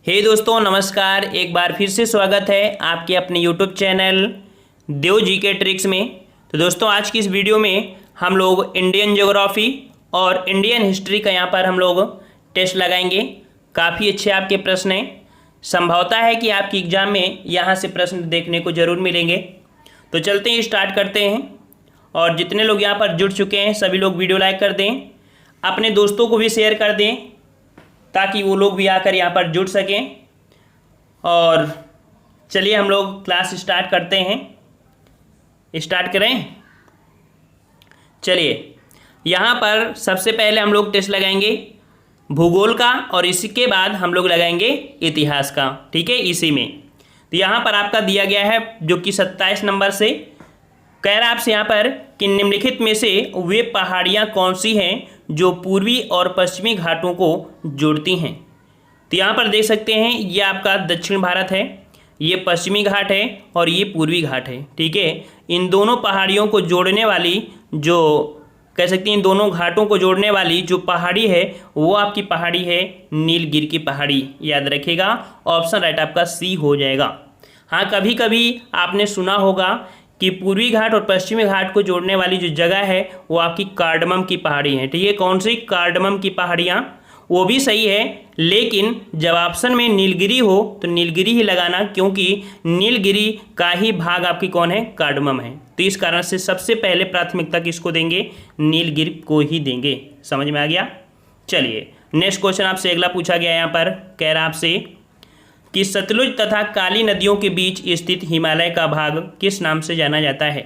हे दोस्तों नमस्कार। एक बार फिर से स्वागत है आपके अपने यूट्यूब चैनल देव जी के ट्रिक्स में। तो दोस्तों आज की इस वीडियो में हम लोग इंडियन ज्योग्राफी और इंडियन हिस्ट्री का यहाँ पर हम लोग टेस्ट लगाएंगे। काफ़ी अच्छे आपके प्रश्न हैं, संभवता है कि आपकी एग्ज़ाम में यहाँ से प्रश्न देखने को ज़रूर मिलेंगे। तो चलते हैं, स्टार्ट करते हैं। और जितने लोग यहाँ पर जुड़ चुके हैं सभी लोग वीडियो लाइक कर दें, अपने दोस्तों को भी शेयर कर दें ताकि वो लोग भी आकर यहाँ पर जुड़ सकें। और चलिए हम लोग क्लास स्टार्ट करते हैं। स्टार्ट करें। चलिए यहाँ पर सबसे पहले हम लोग टेस्ट लगाएंगे भूगोल का और इसके बाद हम लोग लगाएंगे इतिहास का। ठीक है, इसी में तो यहाँ पर आपका दिया गया है जो कि 27 नंबर से कह रहा है आपसे यहाँ पर कि निम्नलिखित में से वे पहाड़ियाँ कौन सी हैं जो पूर्वी और पश्चिमी घाटों को जोड़ती हैं। तो यहाँ पर देख सकते हैं ये आपका दक्षिण भारत है, ये पश्चिमी घाट है और ये पूर्वी घाट है। ठीक है, इन दोनों पहाड़ियों को जोड़ने वाली जो कह सकते हैं इन दोनों घाटों को जोड़ने वाली जो पहाड़ी है वो आपकी पहाड़ी है नीलगिरी की पहाड़ी। याद रखिएगा, ऑप्शन राइट आपका सी हो जाएगा। हाँ, कभी कभी आपने सुना होगा कि पूर्वी घाट और पश्चिमी घाट को जोड़ने वाली जो जगह है वो आपकी कार्डमम की पहाड़ी है। ठीक है, कौन सी? कार्डमम की पहाड़ियाँ, वो भी सही है, लेकिन जब ऑप्शन में नीलगिरी हो तो नीलगिरी ही लगाना, क्योंकि नीलगिरी का ही भाग आपकी कौन है? कार्डमम है। तो इस कारण से सबसे पहले प्राथमिकता किसको देंगे? नीलगिरी को ही देंगे। समझ में आ गया? चलिए नेक्स्ट क्वेश्चन आपसे अगला पूछा गया यहाँ पर, कह रहा आपसे कि सतलुज तथा काली नदियों के बीच स्थित हिमालय का भाग किस नाम से जाना जाता है।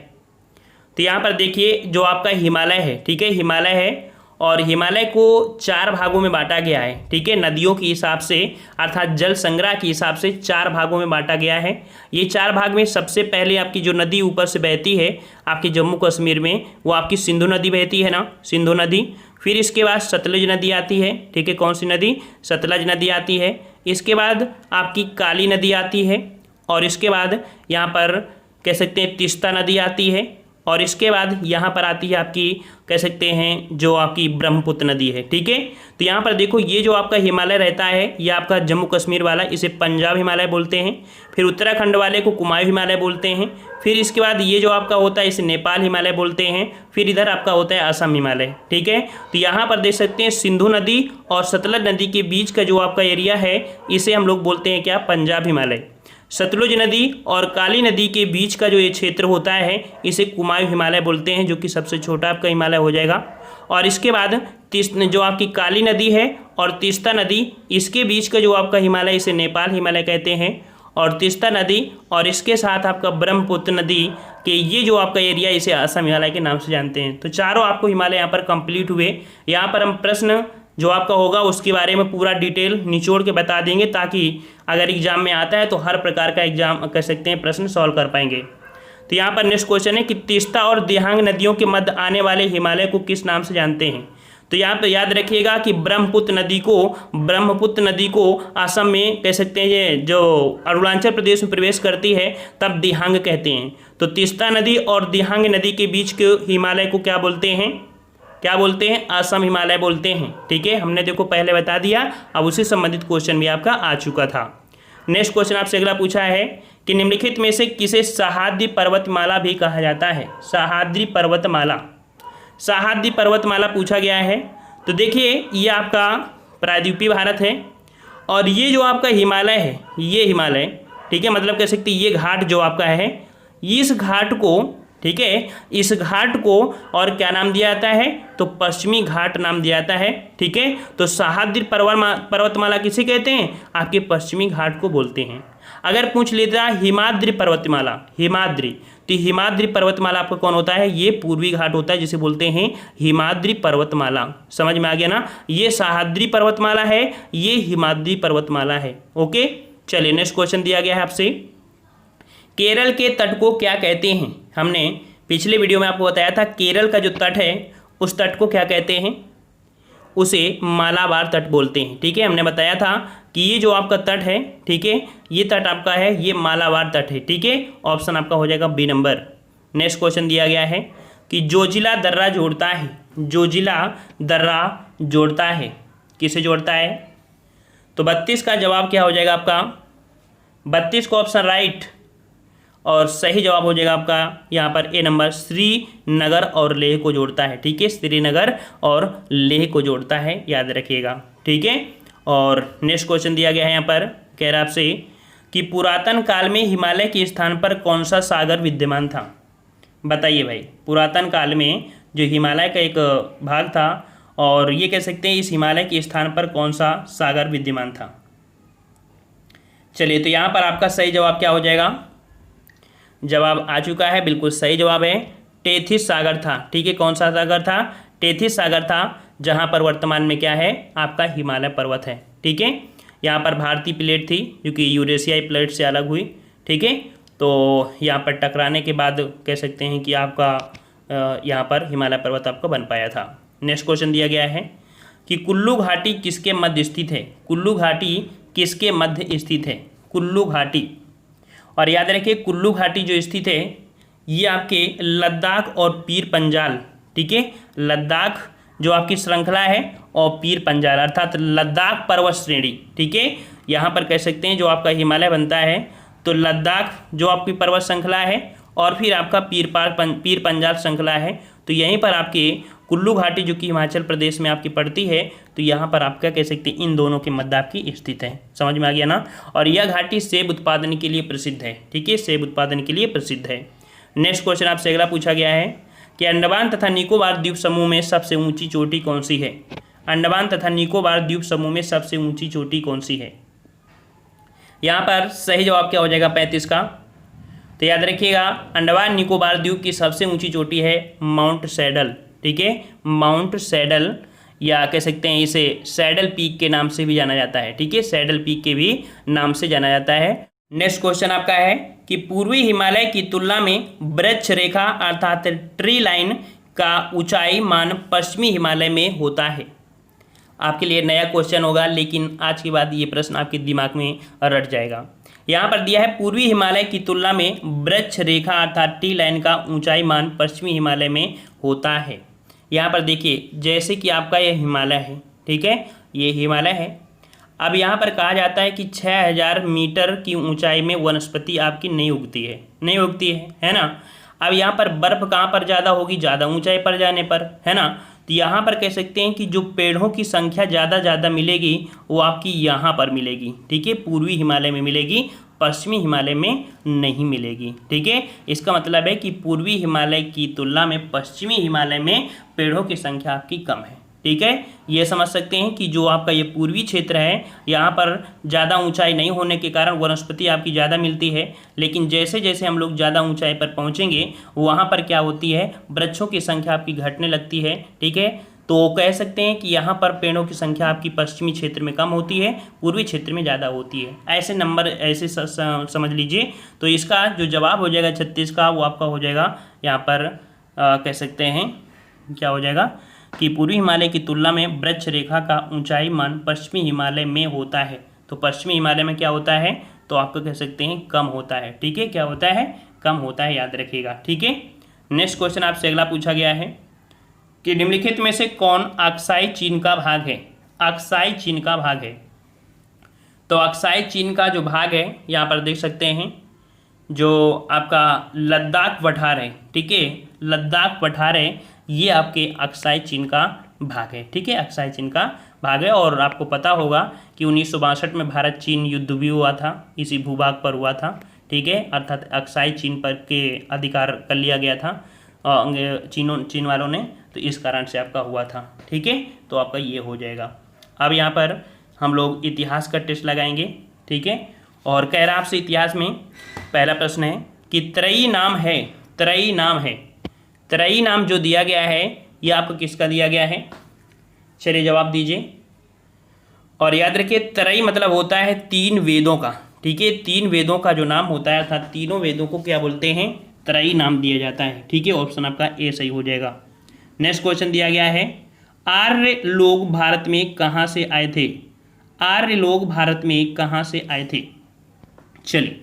तो यहाँ पर देखिए जो आपका हिमालय है, ठीक है, हिमालय है और हिमालय को 4 भागों में बांटा गया है। ठीक है, नदियों के हिसाब से अर्थात जल संग्रह के हिसाब से 4 भागों में बांटा गया है। ये 4 भाग में सबसे पहले आपकी जो नदी ऊपर से बहती है आपके जम्मू कश्मीर में वो आपकी सिंधु नदी बहती है ना, सिंधु नदी। फिर इसके बाद सतलुज नदी आती है। ठीक है, कौन सी नदी? सतलज नदी आती है। इसके बाद आपकी काली नदी आती है और इसके बाद यहाँ पर कह सकते हैं तीस्ता नदी आती है और इसके बाद यहाँ पर आती है आपकी कह सकते हैं जो आपकी ब्रह्मपुत्र नदी है। ठीक है, तो यहाँ पर देखो ये जो आपका हिमालय रहता है ये आपका जम्मू कश्मीर वाला, इसे पंजाब हिमालय बोलते हैं। फिर उत्तराखंड वाले को कुमाऊं हिमालय बोलते हैं। फिर इसके बाद ये जो आपका होता है इसे नेपाल हिमालय बोलते हैं। फिर इधर आपका होता है असम हिमालय। ठीक है, तो यहाँ पर देख सकते हैं सिंधु नदी और सतलज नदी के बीच का जो आपका एरिया है इसे हम लोग बोलते हैं क्या? पंजाब हिमालय। सतलुज नदी और काली नदी के बीच का जो ये क्षेत्र होता है इसे कुमाऊं हिमालय बोलते हैं, जो कि सबसे छोटा आपका हिमालय हो जाएगा। और इसके बाद जो आपकी काली नदी है और तीस्ता नदी, इसके बीच का जो आपका हिमालय इसे नेपाल हिमालय कहते हैं। और तीस्ता नदी और इसके साथ आपका ब्रह्मपुत्र नदी के ये जो आपका एरिया इसे असम हिमालय के नाम से जानते हैं। तो चारों आपको हिमालय यहाँ पर कंप्लीट हुए। यहाँ पर हम प्रश्न जो आपका होगा उसके बारे में पूरा डिटेल निचोड़ के बता देंगे ताकि अगर एग्जाम में आता है तो हर प्रकार का एग्जाम कह सकते हैं प्रश्न सॉल्व कर पाएंगे। तो यहाँ पर नेक्स्ट क्वेश्चन है कि तीस्ता और दिहांग नदियों के मध्य आने वाले हिमालय को किस नाम से जानते हैं। तो यहाँ पर याद रखिएगा कि ब्रह्मपुत्र नदी को असम में कह सकते हैं ये जो अरुणाचल प्रदेश में प्रवेश करती है तब दिहांग कहते हैं। तो तीस्ता नदी और दिहांग नदी के बीच के हिमालय को क्या बोलते हैं? क्या बोलते हैं? असम हिमालय बोलते हैं। ठीक है, हमने देखो पहले बता दिया, अब उससे संबंधित क्वेश्चन भी आपका आ चुका था। नेक्स्ट क्वेश्चन आपसे अगला पूछा है कि निम्नलिखित में से किसे सह्याद्री पर्वतमाला भी कहा जाता है। सह्याद्री पर्वतमाला, सह्याद्री पर्वतमाला पूछा गया है। तो देखिए ये आपका प्रायद्वीपीय भारत है और ये जो आपका हिमालय है ये हिमालय, ठीक है, मतलब कह सकते ये घाट जो आपका है इस घाट को, ठीक है, इस घाट को और क्या नाम दिया जाता है? तो पश्चिमी घाट नाम दिया जाता है। ठीक है, तो सह्याद्री पर्वतमाला किसे कहते हैं? आपके पश्चिमी घाट को बोलते हैं। अगर पूछ लेता हिमाद्री पर्वतमाला, हिमाद्री, तो हिमाद्री पर्वतमाला आपका कौन होता है? ये पूर्वी घाट होता है जिसे बोलते हैं हिमाद्री पर्वतमाला। समझ में आ गया ना? ये सह्याद्री पर्वतमाला है, ये हिमाद्री पर्वतमाला है। ओके, चलिए नेक्स्ट क्वेश्चन दिया गया है आपसे, केरल के तट को क्या कहते हैं। हमने पिछले वीडियो में आपको बताया था केरल का जो तट है उस तट को क्या कहते हैं? उसे मालाबार तट बोलते हैं। ठीक है, हमने बताया था कि ये जो आपका तट है, ठीक है, ये तट आपका है ये मालाबार तट है। ठीक है, ऑप्शन आपका हो जाएगा बी नंबर। नेक्स्ट क्वेश्चन दिया गया है कि जोजिला दर्रा जोड़ता है, जोजिला दर्रा जोड़ता है, किसे जोड़ता है? तो 32 का जवाब क्या हो जाएगा आपका, 32 को ऑप्शन राइट और सही जवाब हो जाएगा आपका यहाँ पर ए नंबर, श्रीनगर और लेह को जोड़ता है। ठीक है, श्रीनगर और लेह को जोड़ता है, याद रखिएगा। ठीक है, और नेक्स्ट क्वेश्चन दिया गया है यहाँ पर, कह रहा है आपसे कि पुरातन काल में हिमालय के स्थान पर कौन सा सागर विद्यमान था। बताइए भाई, पुरातन काल में जो हिमालय का एक भाग था और ये कह सकते हैं इस हिमालय के स्थान पर कौन सा सागर विद्यमान था। चलिए, तो यहाँ पर आपका सही जवाब क्या हो जाएगा, जवाब आ चुका है, बिल्कुल सही जवाब है टेथिस सागर था। ठीक है, कौन सा सागर था, टेथिस सागर था, जहाँ पर वर्तमान में क्या है आपका हिमालय पर्वत है। ठीक है, यहाँ पर भारतीय प्लेट थी जो कि यूरेशियाई प्लेट से अलग हुई। ठीक है, तो यहाँ पर टकराने के बाद कह सकते हैं कि आपका यहाँ पर हिमालय पर्वत आपका बन पाया था। नेक्स्ट क्वेश्चन दिया गया है कि कुल्लू घाटी किसके मध्य स्थित है। कुल्लू घाटी किसके मध्य स्थित है, कुल्लू घाटी। और याद रखिए कुल्लू घाटी जो स्थित है ये आपके लद्दाख और पीर पंजाल, ठीक है, लद्दाख जो आपकी श्रृंखला है और पीर पंजाल अर्थात लद्दाख पर्वत श्रेणी। ठीक है, यहाँ पर कह सकते हैं जो आपका हिमालय बनता है तो लद्दाख जो आपकी पर्वत श्रृंखला है और फिर आपका पीर पंजाल श्रृंखला है। तो यहीं पर आपके कुल्लू घाटी जो कि हिमाचल प्रदेश में आपकी पड़ती है, तो यहाँ पर आप क्या कह सकते हैं इन दोनों के मध्य आपकी स्थित है। समझ में आ गया ना। और यह घाटी सेब उत्पादन के लिए प्रसिद्ध है। ठीक है, सेब उत्पादन के लिए प्रसिद्ध है। नेक्स्ट क्वेश्चन आपसे अगला पूछा गया है कि अंडमान तथा निकोबार द्वीप समूह में सबसे ऊंची चोटी कौन सी है। अंडमान तथा निकोबार द्वीप समूह में सबसे ऊंची चोटी कौन सी है। यहाँ पर सही जवाब क्या हो जाएगा 35 का। तो याद रखिएगा अंडमान निकोबार द्वीप की सबसे ऊंची चोटी है माउंट सैडल। ठीक है, माउंट सैडल या कह सकते हैं इसे सैडल पीक के नाम से भी जाना जाता है। ठीक है, सैडल पीक के भी नाम से जाना जाता है। नेक्स्ट क्वेश्चन आपका है कि पूर्वी हिमालय की तुलना में वृक्ष रेखा अर्थात ट्री लाइन का ऊंचाई मान पश्चिमी हिमालय में होता है। आपके लिए नया क्वेश्चन होगा लेकिन आज के बाद ये प्रश्न आपके दिमाग में रट जाएगा। यहाँ पर दिया है पूर्वी हिमालय की तुलना में वृक्ष रेखा अर्थात ट्री लाइन का ऊंचाई मान पश्चिमी हिमालय में होता है। यहाँ पर देखिए जैसे कि आपका ये हिमालय है, ठीक है, ये हिमालय है। अब यहाँ पर कहा जाता है कि 6000 मीटर की ऊंचाई में वनस्पति आपकी नहीं उगती है ना। अब यहाँ पर बर्फ़ कहाँ पर ज़्यादा होगी, ज़्यादा ऊंचाई पर जाने पर, है ना। तो यहाँ पर कह सकते हैं कि जो पेड़ों की संख्या ज़्यादा मिलेगी वो आपकी यहाँ पर मिलेगी। ठीक है, पूर्वी हिमालय में मिलेगी, पश्चिमी हिमालय में नहीं मिलेगी। ठीक है, इसका मतलब है कि पूर्वी हिमालय की तुलना में पश्चिमी हिमालय में पेड़ों की संख्या आपकी कम है। ठीक है, ये समझ सकते हैं कि जो आपका ये पूर्वी क्षेत्र है यहाँ पर ज़्यादा ऊंचाई नहीं होने के कारण वनस्पति आपकी ज़्यादा मिलती है, लेकिन जैसे जैसे हम लोग ज़्यादा ऊंचाई पर पहुँचेंगे वहाँ पर क्या होती है, वृक्षों की संख्या आपकी घटने लगती है। ठीक है, तो कह सकते हैं कि यहाँ पर पेड़ों की संख्या आपकी पश्चिमी क्षेत्र में कम होती है, पूर्वी क्षेत्र में ज़्यादा होती है। ऐसे नंबर ऐसे समझ लीजिए। तो इसका जो जवाब हो जाएगा 36 का वो आपका हो जाएगा यहाँ पर कह सकते हैं क्या हो जाएगा कि पूर्वी हिमालय की तुलना में वृक्ष रेखा का ऊंचाई मान पश्चिमी हिमालय में होता है। तो पश्चिमी हिमालय में क्या होता है, तो आपको कह सकते हैं कम होता है। ठीक है, क्या होता है, कम होता है, याद रखिएगा। ठीक है, नेक्स्ट क्वेश्चन आपसे अगला पूछा गया है कि निम्नलिखित में से कौन अक्साई चीन का भाग है। अक्साई चीन का भाग है। तो अक्साई चीन का जो भाग है यहाँ पर देख सकते हैं जो आपका लद्दाख पठार है। ठीक है, लद्दाख पठार है, ये आपके अक्साई चीन का भाग है। ठीक है, अक्साई चीन का भाग है। और आपको पता होगा कि 1962 में भारत चीन युद्ध भी हुआ था, इसी भूभाग पर हुआ था। ठीक है, अर्थात अक्साई चीन पर के अधिकार कर लिया गया था चीन वालों ने, तो इस कारण से आपका हुआ था। ठीक है, तो आपका ये हो जाएगा। अब यहाँ पर हम लोग इतिहास का टेस्ट लगाएंगे। ठीक है, और कह रहा आपसे इतिहास में पहला प्रश्न है कि त्रयी नाम है, त्रयी नाम है, त्रयी नाम जो दिया गया है ये आपको किसका दिया गया है, चलिए जवाब दीजिए। और याद रखिए त्रयी मतलब होता है 3 वेदों का। ठीक है, 3 वेदों का जो नाम होता है अर्थात तीनों वेदों को क्या बोलते हैं, त्रयी नाम दिया जाता है। ठीक है, ऑप्शन आपका ए सही हो जाएगा। नेक्स्ट क्वेश्चन दिया गया है आर्य लोग भारत में कहाँ से आए थे। आर्य लोग भारत में कहाँ से आए थे। चलिए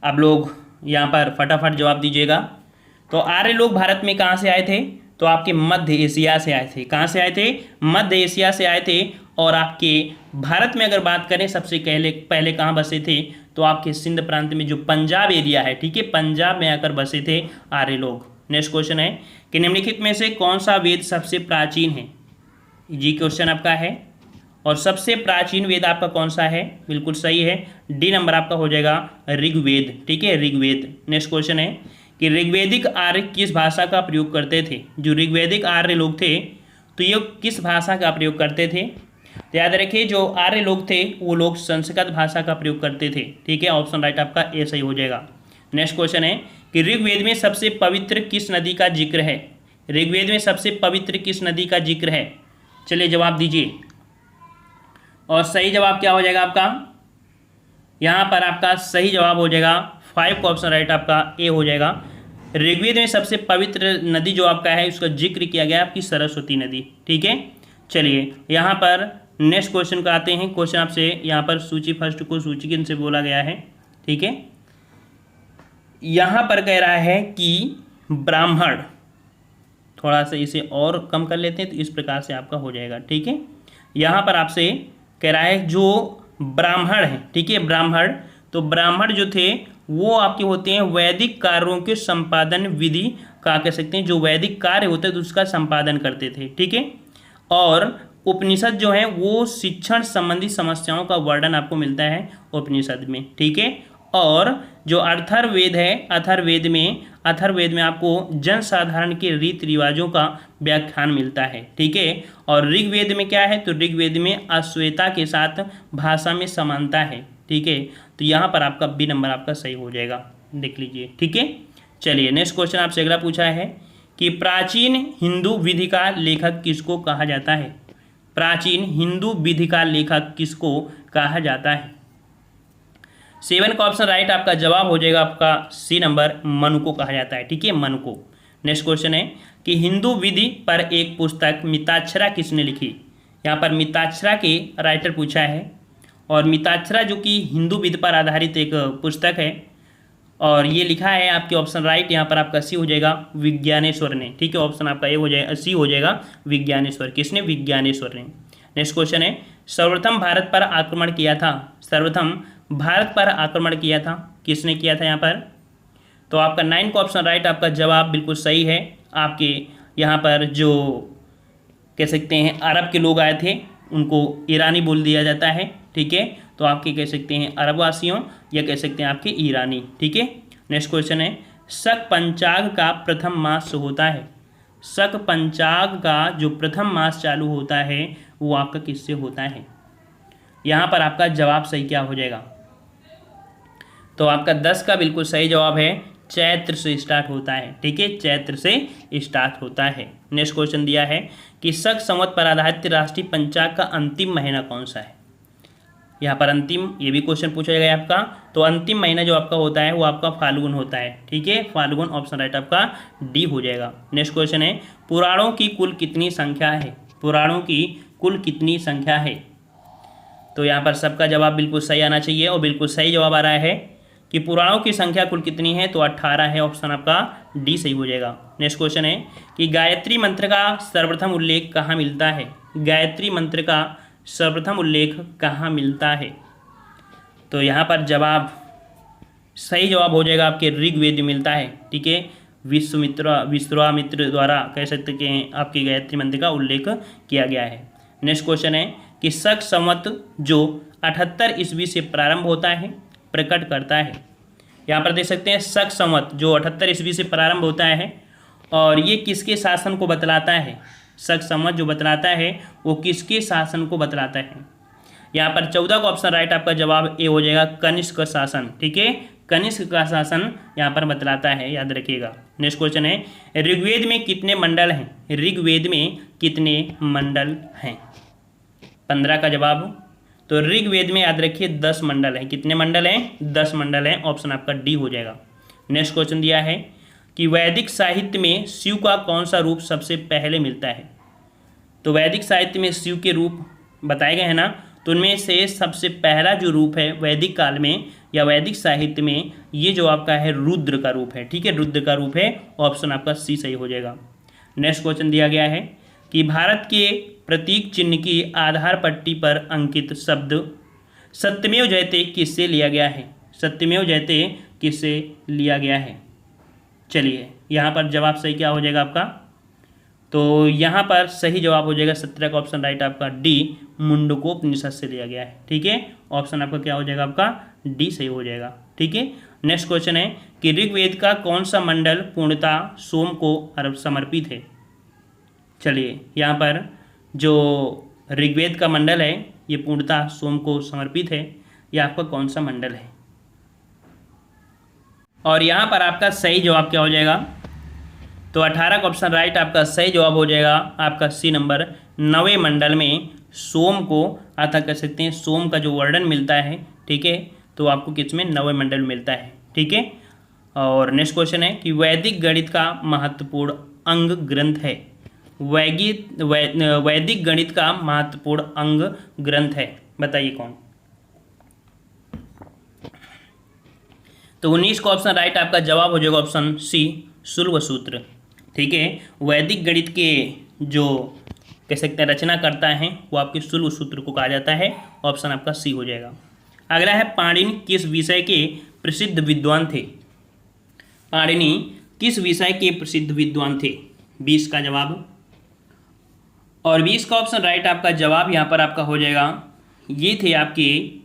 अब लोग यहाँ पर फटाफट जवाब दीजिएगा। तो आर्य लोग भारत में कहाँ से आए थे, तो आपके मध्य एशिया से आए थे। कहाँ से आए थे? मध्य एशिया से आए थे। और आपके भारत में अगर बात करें सबसे पहले कहाँ बसे थे? तो आपके सिंध प्रांत में जो पंजाब एरिया है, ठीक है, पंजाब में आकर बसे थे आर्य लोग। नेक्स्ट क्वेश्चन है कि निम्नलिखित में से कौन सा वेद सबसे प्राचीन है? जी क्वेश्चन आपका है। और सबसे प्राचीन वेद आपका कौन सा है? बिल्कुल सही है, डी नंबर आपका हो जाएगा ऋग्वेद, ठीक है, ऋग्वेद। नेक्स्ट क्वेश्चन है कि ऋग्वेदिक आर्य किस भाषा का प्रयोग करते थे? जो ऋग्वेदिक आर्य लोग थे तो ये किस भाषा का प्रयोग करते थे? तो याद रखिए जो आर्य लोग थे वो लोग संस्कृत भाषा का प्रयोग करते थे, ठीक है। ऑप्शन राइट आपका ए सही हो जाएगा। नेक्स्ट क्वेश्चन है कि ऋग्वेद में सबसे पवित्र किस नदी का जिक्र है? ऋग्वेद में सबसे पवित्र किस नदी का जिक्र है? चलिए जवाब दीजिए। और सही जवाब क्या हो जाएगा आपका? यहाँ पर आपका सही जवाब हो जाएगा 5 का ऑप्शन राइट आपका ए हो जाएगा। ऋग्वेद में सबसे पवित्र नदी जो आपका है उसका जिक्र किया गया आपकी सरस्वती नदी, ठीक है। चलिए यहाँ पर नेक्स्ट क्वेश्चन का आते हैं। क्वेश्चन आपसे यहाँ पर सूची फर्स्ट को सूचीकिन से बोला गया है, ठीक है। यहाँ पर कह रहा है कि ब्राह्मण, थोड़ा सा इसे और कम कर लेते हैं तो इस प्रकार से आपका हो जाएगा, ठीक है। यहाँ पर आपसे कह रहा है जो ब्राह्मण है, ठीक है, ब्राह्मण, तो ब्राह्मण जो थे वो आपके होते हैं वैदिक कार्यों के संपादन विधि का कह सकते हैं, जो वैदिक कार्य होते हैं तो उसका संपादन करते थे, ठीक है। और उपनिषद जो है वो शिक्षण संबंधी समस्याओं का वर्णन आपको मिलता है उपनिषद में, ठीक है। और जो अथर्ववेद है, अथर्ववेद में आपको जनसाधारण के रीति रिवाजों का व्याख्यान मिलता है, ठीक है। और ऋग्वेद में क्या है? तो ऋग्वेद में अश्वेता के साथ भाषा में समानता है, ठीक है। तो यहाँ पर आपका बी नंबर आपका सही हो जाएगा, देख लीजिए, ठीक है। चलिए नेक्स्ट क्वेश्चन आपसे अगला पूछा है कि प्राचीन हिंदू विधि का लेखक किसको कहा जाता है? प्राचीन हिंदू विधि का लेखक किसको कहा जाता है? 7 का ऑप्शन राइट आपका जवाब हो जाएगा आपका सी नंबर, मनु को कहा जाता है, ठीक है, मनु को। नेक्स्ट क्वेश्चन है कि हिंदू विधि पर एक पुस्तक मिताक्षरा किसने लिखी? यहाँ पर मिताक्षरा के राइटर पूछा है। और मिताक्षरा जो कि हिंदू विधि पर आधारित एक पुस्तक है और ये लिखा है आपके ऑप्शन राइट यहाँ पर आपका सी हो जाएगा विज्ञानेश्वर ने, ठीक है। ऑप्शन आपका ए हो जाएगा, सी हो जाएगा विज्ञानेश्वर। किसने? विज्ञानेश्वर ने। नेक्स्ट क्वेश्चन है सर्वप्रथम भारत पर आक्रमण किया था, सर्वप्रथम भारत पर आक्रमण किया था, किसने किया था यहाँ पर? तो आपका 9 का ऑप्शन राइट आपका जवाब बिल्कुल सही है। आपके यहाँ पर जो कह सकते हैं अरब के लोग आए थे उनको ईरानी बोल दिया जाता है, ठीक है। तो आपके कह सकते हैं अरबवासियों या कह सकते हैं आपके ईरानी, ठीक है। नेक्स्ट क्वेश्चन है शक पंचाग का प्रथम मास होता है, शक पंचाग का जो प्रथम मास चालू होता है वो आपका किससे होता है? यहाँ पर आपका जवाब सही क्या हो जाएगा? तो आपका 10 का बिल्कुल सही जवाब है चैत्र से स्टार्ट होता है, ठीक है, चैत्र से स्टार्ट होता है। नेक्स्ट क्वेश्चन दिया है कि शक संवत पर आधारित राष्ट्रीय पंचाग का अंतिम महीना कौन सा है? यहाँ पर अंतिम, ये भी क्वेश्चन पूछा जाएगा आपका। तो अंतिम महीना जो आपका होता है वो आपका फाल्गुन होता है, ठीक है, फाल्गुन। ऑप्शन राइट आपका डी हो जाएगा। नेक्स्ट क्वेश्चन है पुराणों की कुल कितनी संख्या है? पुराणों की कुल कितनी संख्या है? तो यहाँ पर सबका जवाब बिल्कुल सही आना चाहिए और बिल्कुल सही जवाब आ रहा है कि पुराणों की संख्या कुल कितनी है? तो 18 है। ऑप्शन आपका डी सही हो जाएगा। नेक्स्ट क्वेश्चन है कि गायत्री मंत्र का सर्वप्रथम उल्लेख कहाँ मिलता है? गायत्री मंत्र का सर्वप्रथम उल्लेख कहाँ मिलता है? तो यहाँ पर जवाब सही जवाब हो जाएगा आपके ऋग्वेद में मिलता है, ठीक है। विश्वामित्र द्वारा कह सकते हैं आपके गायत्री मंत्र का उल्लेख किया गया है। नेक्स्ट क्वेश्चन है कि शक संवत जो 78 ईस्वी से प्रारंभ होता है प्रकट करता है। यहाँ पर देख सकते हैं शक संवत जो 78 ईस्वी से प्रारंभ होता है और ये किसके शासन को बतलाता है? शक संवत जो बतलाता है वो किसके शासन को बतलाता है? यहाँ पर 14 का ऑप्शन राइट आपका जवाब ए हो जाएगा कनिष्क का शासन, ठीक है, कनिष्क का शासन यहाँ पर बतलाता है, याद रखिएगा। नेक्स्ट क्वेश्चन है ऋग्वेद में कितने मंडल हैं? ऋग्वेद में कितने मंडल हैं? 15 का जवाब। तो ऋग्वेद में याद रखिए 10 मंडल हैं। कितने मंडल हैं? 10 मंडल हैं। ऑप्शन आपका डी हो जाएगा। नेक्स्ट क्वेश्चन दिया है कि वैदिक साहित्य में शिव का कौन सा रूप सबसे पहले मिलता है? तो वैदिक साहित्य में शिव के रूप बताए गए हैं ना, तो उनमें से सबसे पहला जो रूप है वैदिक काल में या वैदिक साहित्य में ये जो आपका है रुद्र का रूप है, ठीक है, रुद्र का रूप है। ऑप्शन आपका सी सही हो जाएगा। नेक्स्ट क्वेश्चन दिया गया है कि भारत के प्रतीक चिन्ह की आधार पट्टी पर अंकित शब्द सत्यमेव जयते किससे लिया गया है? सत्यमेव जयते किससे लिया गया है? चलिए यहाँ पर जवाब सही क्या हो जाएगा आपका? तो यहाँ पर सही जवाब हो जाएगा 17 का ऑप्शन राइट आपका डी, मुंडकोपनिषद से लिया गया है। ठीक है, ऑप्शन आपका क्या हो जाएगा? आपका डी सही हो जाएगा। ठीक है, नेक्स्ट क्वेश्चन है कि ऋग्वेद का कौन सा मंडल पूर्णतः सोम को समर्पित है? चलिए यहाँ पर जो ऋग्वेद का मंडल है ये पूर्णतः सोम को समर्पित है। ये आपका कौन सा मंडल है? और यहाँ पर आपका सही जवाब क्या हो जाएगा? तो 18 का ऑप्शन राइट आपका सही जवाब हो जाएगा आपका सी नंबर। 9वें मंडल में सोम को अर्थात कह सकते हैं सोम का जो वर्णन मिलता है। ठीक है, तो आपको किस में? 9वें मंडल मिलता है। ठीक है, और नेक्स्ट क्वेश्चन है कि वैदिक गणित का महत्वपूर्ण अंग ग्रंथ है। वैदिक गणित का महत्वपूर्ण अंग ग्रंथ है, बताइए कौन? तो 19 का ऑप्शन राइट आपका जवाब हो जाएगा ऑप्शन सी, शुल्ब सूत्र। ठीक है, वैदिक गणित के जो कह सकते हैं रचना करता है वो आपके शुल्ब सूत्र को कहा जाता है। ऑप्शन आपका सी हो जाएगा। अगला है पाणिनि किस विषय के प्रसिद्ध विद्वान थे? पाणिनि किस विषय के प्रसिद्ध विद्वान थे? 20 का जवाब। और 20 का ऑप्शन राइट आपका जवाब यहाँ पर आपका हो जाएगा, ये थे आपके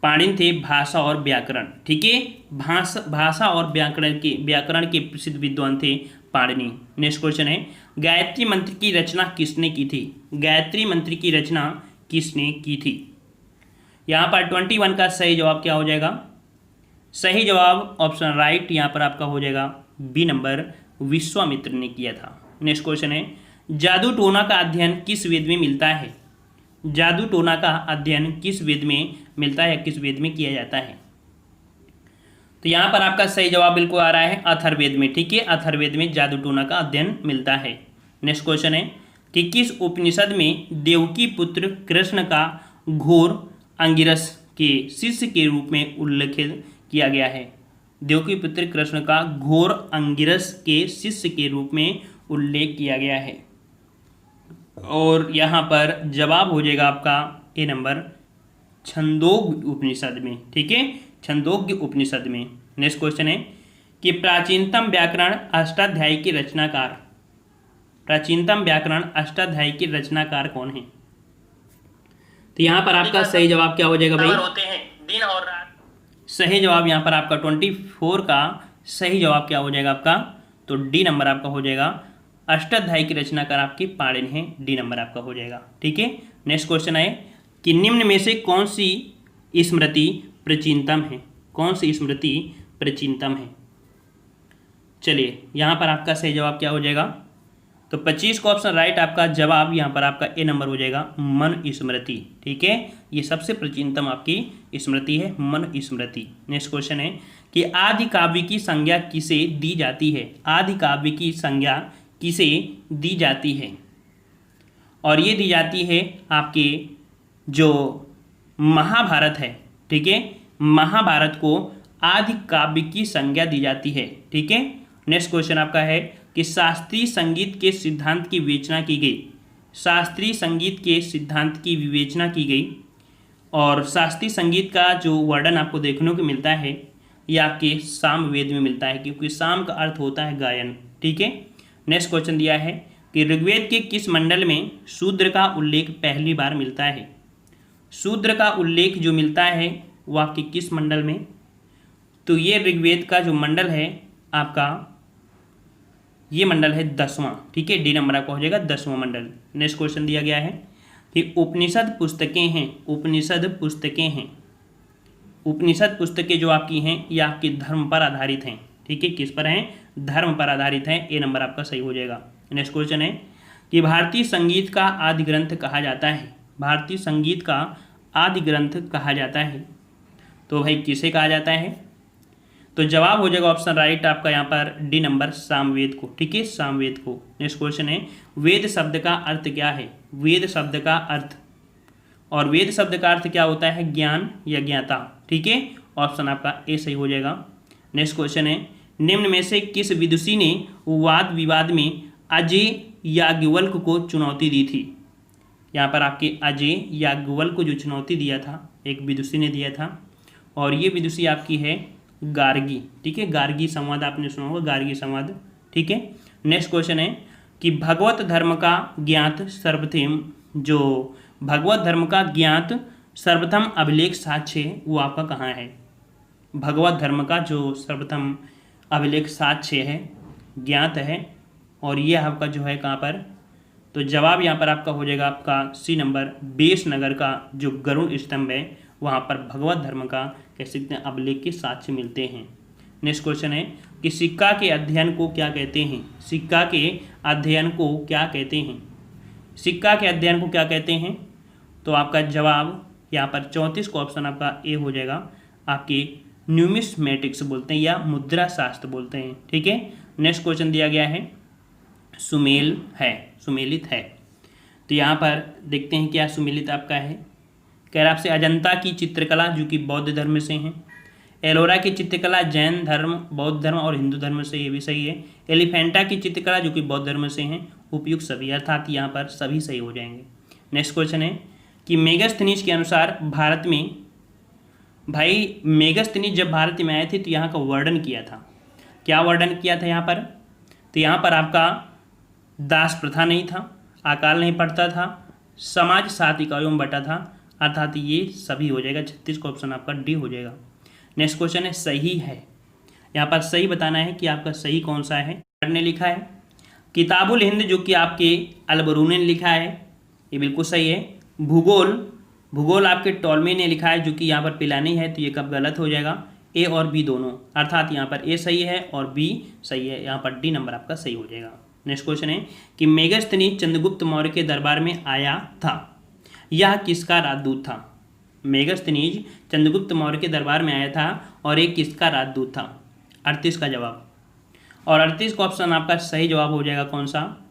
पाणिनि थे भाषा और व्याकरण। ठीक है, भाषा और व्याकरण के प्रसिद्ध विद्वान थे पाणिनि। नेक्स्ट क्वेश्चन है गायत्री मंत्र की रचना किसने की थी? गायत्री मंत्र की रचना किसने की थी? यहाँ पर 21 का सही जवाब क्या हो जाएगा? सही जवाब ऑप्शन राइट यहाँ पर आपका हो जाएगा बी नंबर, विश्वामित्र ने किया था। नेक्स्ट क्वेश्चन है जादू टोना का अध्ययन किस वेद में मिलता है? जादू टोना का अध्ययन किस वेद में मिलता है, किस वेद में किया जाता है? तो यहाँ पर आपका सही जवाब बिल्कुल आ रहा है अथर्ववेद में। ठीक है, अथर्ववेद में जादू टोना का अध्ययन मिलता है। नेक्स्ट क्वेश्चन है कि किस उपनिषद में देवकी पुत्र कृष्ण का घोर अंगिरस के शिष्य के रूप में उल्लेखित किया गया है? देवकी पुत्र कृष्ण का घोर अंगिरस के शिष्य के रूप में उल्लेख किया गया है। और यहाँ पर जवाब हो जाएगा आपका ए नंबर, छंदोग्य उपनिषद में। ठीक है, छंदोग्य उपनिषद में। नेक्स्ट क्वेश्चन है कि प्राचीनतम व्याकरण अष्टाध्यायी के रचनाकार, प्राचीनतम व्याकरण अष्टाध्यायी के रचनाकार कौन है? तो यहाँ पर आपका सही जवाब क्या हो जाएगा भाई? होते हैं दिन और रात। सही जवाब यहाँ पर आपका 24 का सही जवाब क्या हो जाएगा आपका? तो डी नंबर आपका हो जाएगा। अष्टाध्यायी की रचनाकार आपकी पाणिनि है, डी नंबर आपका हो जाएगा। ठीक है, नेक्स्ट क्वेश्चन है कि निम्न में से कौन सी स्मृति प्राचीनतम है? कौन सी स्मृति प्राचीनतम है? चलिए यहाँ पर आपका सही जवाब क्या हो जाएगा? तो 25 का ऑप्शन राइट आपका जवाब यहाँ पर आपका ए नंबर हो जाएगा, मन स्मृति। ठीक है, ये सबसे प्राचीनतम आपकी स्मृति है, मन स्मृति। नेक्स्ट क्वेश्चन है कि आदि काव्य की संज्ञा किसे दी जाती है? आदि काव्य की संज्ञा किसे दी जाती है? और ये दी जाती है आपके जो महाभारत है। ठीक है, महाभारत को आदि काव्य की संज्ञा दी जाती है। ठीक है, नेक्स्ट क्वेश्चन आपका है कि शास्त्रीय संगीत के सिद्धांत की विवेचना की गई। शास्त्रीय संगीत के सिद्धांत की विवेचना की गई और शास्त्रीय संगीत का जो वर्णन आपको देखने को मिलता है ये आपके सामवेद में मिलता है, क्योंकि साम का अर्थ होता है गायन। ठीक है, नेक्स्ट क्वेश्चन दिया है कि ऋग्वेद के किस मंडल में शूद्र का उल्लेख पहली बार मिलता है? शूद्र का उल्लेख जो मिलता है वो आपके किस मंडल में? तो ये ऋग्वेद का जो मंडल है आपका, ये मंडल है 10वां। ठीक है, डी नंबर आपका हो जाएगा 10वां मंडल। नेक्स्ट क्वेश्चन दिया गया है कि उपनिषद पुस्तकें हैं, उपनिषद पुस्तकें हैं, उपनिषद पुस्तकें जो आपकी हैं ये आपके धर्म पर आधारित हैं। ठीक है, किस पर हैं? धर्म पर आधारित हैं, ए नंबर आपका सही हो जाएगा। नेक्स्ट क्वेश्चन है कि भारतीय संगीत का आदि ग्रंथ कहा जाता है? भारतीय संगीत का आदि ग्रंथ कहा जाता है तो भाई किसे कहा जाता है? तो जवाब हो जाएगा ऑप्शन राइट आपका यहाँ पर डी नंबर, सामवेद को। ठीक है, सामवेद को। नेक्स्ट क्वेश्चन है वेद शब्द का अर्थ क्या है? वेद शब्द का अर्थ, और वेद शब्द का अर्थ क्या होता है? ज्ञान या ज्ञाता। ठीक है, ऑप्शन आपका ए सही हो जाएगा। नेक्स्ट क्वेश्चन है निम्न में से किस विदुषी ने वाद विवाद में अजय याज्ञवल्क्य को चुनौती दी थी। यहाँ पर आपके अजय याज्ञवल्क्य को जो चुनौती दिया था एक विदुषी ने दिया था, और ये विदुषी आपकी है गार्गी। ठीक है, गार्गी संवाद आपने सुना होगा, गार्गी संवाद। ठीक है, नेक्स्ट क्वेश्चन है कि भगवत धर्म का ज्ञात सर्वप्रथम, जो भगवत धर्म का ज्ञात सर्वप्रथम अभिलेख साक्ष्य है वो आपका कहाँ है? भगवत धर्म का जो सर्वप्रथम अभिलेख साक्ष्य है, ज्ञात है, और ये आपका जो है कहाँ पर? तो जवाब यहाँ पर आपका हो जाएगा आपका सी नंबर, बेसनगर का जो गरुड़ स्तंभ है वहाँ पर भगवत धर्म का कह सकते हैं अभिलेख के साक्ष्य मिलते हैं। नेक्स्ट क्वेश्चन है कि सिक्का के अध्ययन को क्या कहते हैं? सिक्का के अध्ययन को क्या कहते हैं? सिक्का के अध्ययन को क्या कहते हैं? तो आपका जवाब यहाँ पर 34 का ऑप्शन आपका ए हो जाएगा, आपके न्यूमिस्मेटिक्स बोलते हैं या मुद्रा शास्त्र बोलते हैं। ठीक है, नेक्स्ट क्वेश्चन दिया गया है सुमेल है, सुमेलित है। तो यहाँ पर देखते हैं क्या सुमेलित आपका है। कह रहा आपसे अजंता की चित्रकला जो कि बौद्ध धर्म से हैं, एलोरा की चित्रकला जैन धर्म, बौद्ध धर्म और हिंदू धर्म से, ये भी सही है। एलिफेंटा की चित्रकला जो कि बौद्ध धर्म से हैं, उपयुक्त सभी, अर्थात यहाँ पर सभी सही हो जाएंगे। नेक्स्ट क्वेश्चन है कि मेगास्थनीज के अनुसार भारत में, भाई मेगास्थनीज जब भारत में आए थे तो यहाँ का वर्णन किया था। क्या वर्णन किया था यहाँ पर? तो यहाँ पर आपका दास प्रथा नहीं था, अकाल नहीं पड़ता था, समाज 7 इकाइयों में बटा था, अर्थात ये सभी हो जाएगा। 36 का ऑप्शन आपका डी हो जाएगा। नेक्स्ट क्वेश्चन है सही है, यहाँ पर सही बताना है कि आपका सही कौन सा है। ने लिखा है किताबुल हिंद जो कि आपके अलबरूनी ने लिखा है, ये बिल्कुल सही है। भूगोल, भूगोल आपके टॉलमी ने लिखा है जो कि यहाँ पर पिलानी है, तो ये कब गलत हो जाएगा? ए और बी दोनों, अर्थात यहाँ पर ए सही है और बी सही है, यहाँ पर डी नंबर आपका सही हो जाएगा। नेक्स्ट क्वेश्चन है कि मेगास्थनीज चंद्रगुप्त मौर्य के दरबार में आया था, यह किसका राजदूत था? मेगास्थनीज चंद्रगुप्त मौर्य के दरबार में आया था और एक किसका राजदूत था? 38 का जवाब, और 38 का ऑप्शन आपका सही जवाब हो जाएगा कौन सा?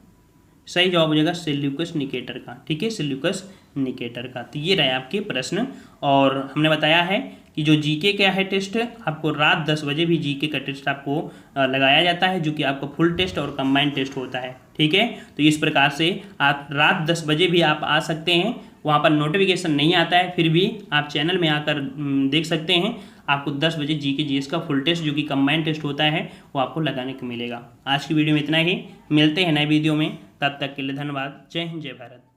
सही जवाब हो जाएगा सेल्यूकस निकेटर का। ठीक है, सेल्यूकस निकेटर का। तो ये रहे आपके प्रश्न, और हमने बताया है कि जो जीके का है टेस्ट, आपको रात 10 बजे भी जीके का टेस्ट आपको लगाया जाता है, जो कि आपका फुल टेस्ट और कंबाइंड टेस्ट होता है। ठीक है, तो इस प्रकार से आप रात 10 बजे भी आप आ सकते हैं, वहाँ पर नोटिफिकेशन नहीं आता है, फिर भी आप चैनल में आकर देख सकते हैं। आपको 10 बजे जीके जीएस का फुल टेस्ट जो कि कंबाइंड टेस्ट होता है वो आपको लगाने को मिलेगा। आज की वीडियो में इतना ही, मिलते हैं नए वीडियो में, तब तक के लिए धन्यवाद। जय हिंद, जय भारत।